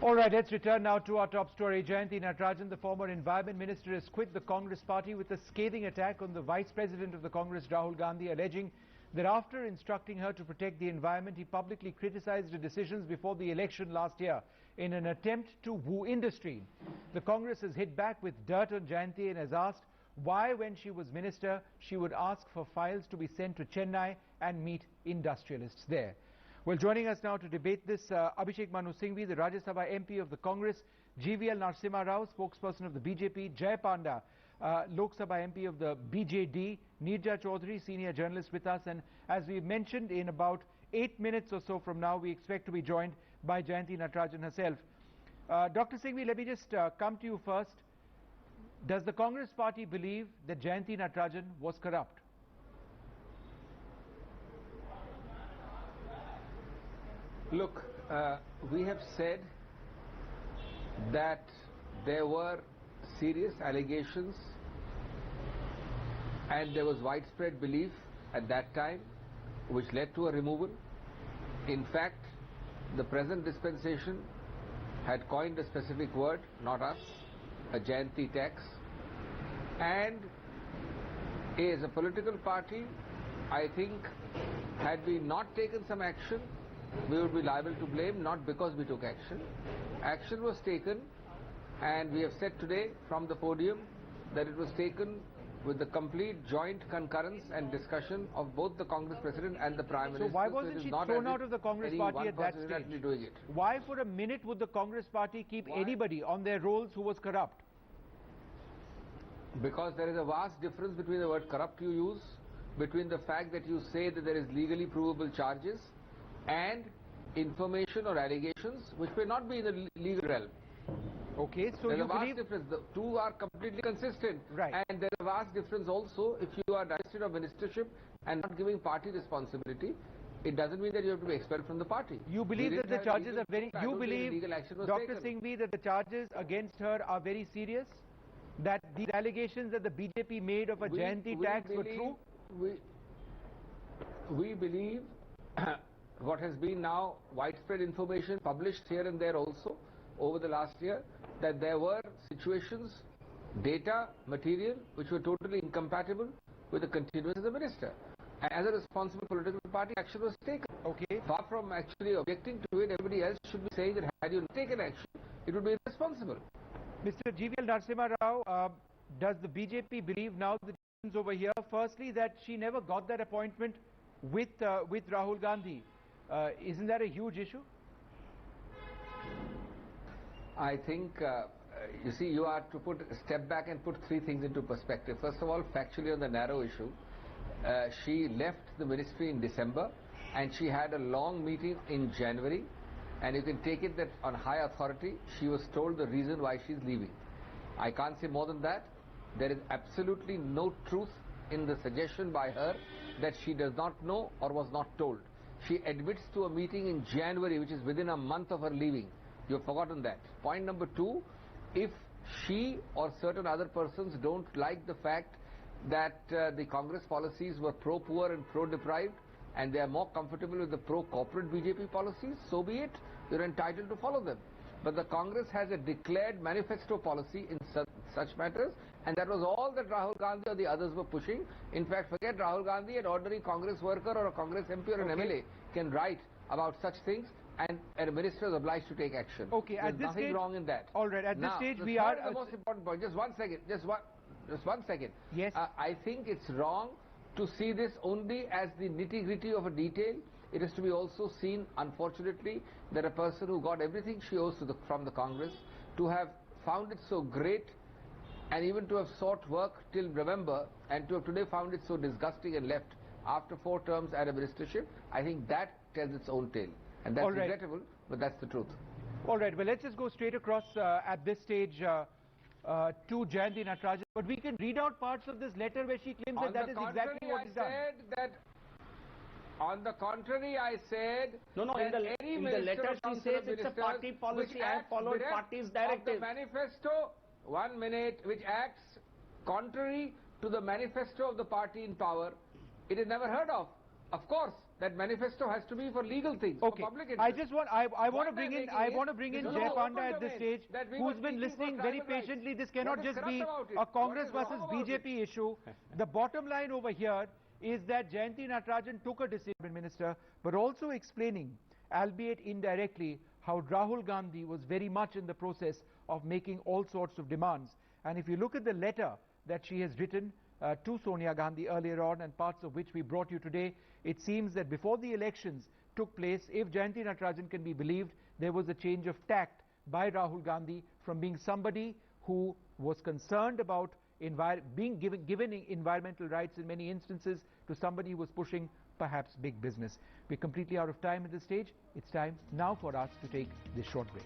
All right, let's return now to our top story. Jayanthi Natarajan, the former Environment Minister, has quit the Congress party with a scathing attack on the Vice President of the Congress, Rahul Gandhi, alleging that after instructing her to protect the environment, he publicly criticized her decisions before the election last year in an attempt to woo industry. The Congress has hit back with dirt on Jayanthi and has asked why, when she was minister, she would ask for files to be sent to Chennai and meet industrialists there. Well, joining us now to debate this, Abhishek Manu Singhvi, the Rajya Sabha MP of the Congress, GVL Narasimha Rao, spokesperson of the BJP, Jay Panda, Lok Sabha MP of the BJD, Neerja Chaudhary, senior journalist with us, and as we mentioned, in about 8 minutes or so from now, we expect to be joined by Jayanthi Natarajan herself. Dr. Singhvi, let me just come to you first. Does the Congress party believe that Jayanthi Natarajan was corrupt? Look, we have said that there were serious allegations and there was widespread belief at that time which led to a removal. In fact, the present dispensation had coined a specific word, not us, a Jayanthi tax. And as a political party, I think had we not taken some action, we would be liable to blame, not because we took action. Action was taken, and we have said today from the podium that it was taken with the complete joint concurrence and discussion of both the Congress President and the Prime Minister. So why wasn't she thrown out of the Congress party at that stage? Doing it. Why for a minute would the Congress party keep anybody on their rolls who was corrupt? Because there is a vast difference between the word corrupt you use, between the fact that you say that there is legally provable charges, and information or allegations which may not be in the legal realm. Okay, so there's you a vast believe difference. The two are completely consistent. Right. And there's a vast difference also if you are divested of ministership and not giving party responsibility. It doesn't mean that you have to be expelled from the party. You believe that the charges are very... You believe, Dr. Singhvi, that the charges against her are very serious? That these allegations that the BJP made of a Jayanthi tax were true? We believe what has been now widespread information published here and there also over the last year, that there were situations, data, material which were totally incompatible with the continuance as a minister. And as a responsible political party, action was taken. Okay. Far from actually objecting to it, everybody else should be saying that had you not taken action, it would be irresponsible. Mr. GVL Narasimha Rao, does the BJP believe now the difference over here, firstly, that she never got that appointment with Rahul Gandhi? Isn't that a huge issue? I think, you see, you are to step back and put three things into perspective. First of all, factually on the narrow issue, she left the ministry in December and she had a long meeting in January, and you can take it that on high authority, she was told the reason why she's leaving. I can't say more than that. There is absolutely no truth in the suggestion by her that she does not know or was not told. She admits to a meeting in January, which is within a month of her leaving. You have forgotten that. Point number two, if she or certain other persons don't like the fact that the Congress policies were pro-poor and pro-deprived, and they are more comfortable with the pro-corporate BJP policies, so be it. You're entitled to follow them. But the Congress has a declared manifesto policy in such matters, and that was all that Rahul Gandhi or the others were pushing. In fact, forget Rahul Gandhi, an ordinary Congress worker or a Congress MP or an MLA can write about such things, and a minister is obliged to take action. Okay, there's at this nothing stage, wrong in that. All right, at now, this stage the we are... the most important point. Just 1 second. Just one second. Yes. I think it's wrong to see this only as the nitty-gritty of a detail. It is to be also seen, unfortunately, that a person who got everything she owes from the Congress, to have found it so great, and even to have sought work till November, and to have today found it so disgusting and left after 4 terms at a ministership, I think that tells its own tale. And that's regrettable, but that's the truth. All right, well, let's just go straight across at this stage to Jayanthi Natarajan. But we can read out parts of this letter where she claims that is exactly what is done. On the contrary, I said... No, in the letter she says it's a party policy and followed party's directive. The manifesto, 1 minute, which acts contrary to the manifesto of the party in power, it is never heard of. Of course, That manifesto has to be for legal things, Okay. for public interest. I want to bring in Jay Panda at this stage, who's been listening very patiently. This cannot just be a Congress versus BJP issue. The bottom line over here is that Jayanthi Natarajan took a decision, Minister, but also explaining, albeit indirectly, how Rahul Gandhi was very much in the process of making all sorts of demands. And if you look at the letter that she has written to Sonia Gandhi earlier on, and parts of which we brought you today, it seems that before the elections took place, if Jayanthi Natarajan can be believed, there was a change of tact by Rahul Gandhi from being somebody who was concerned about being given environmental rights in many instances to somebody who was pushing perhaps big business. We're completely out of time at this stage. It's time now for us to take this short break.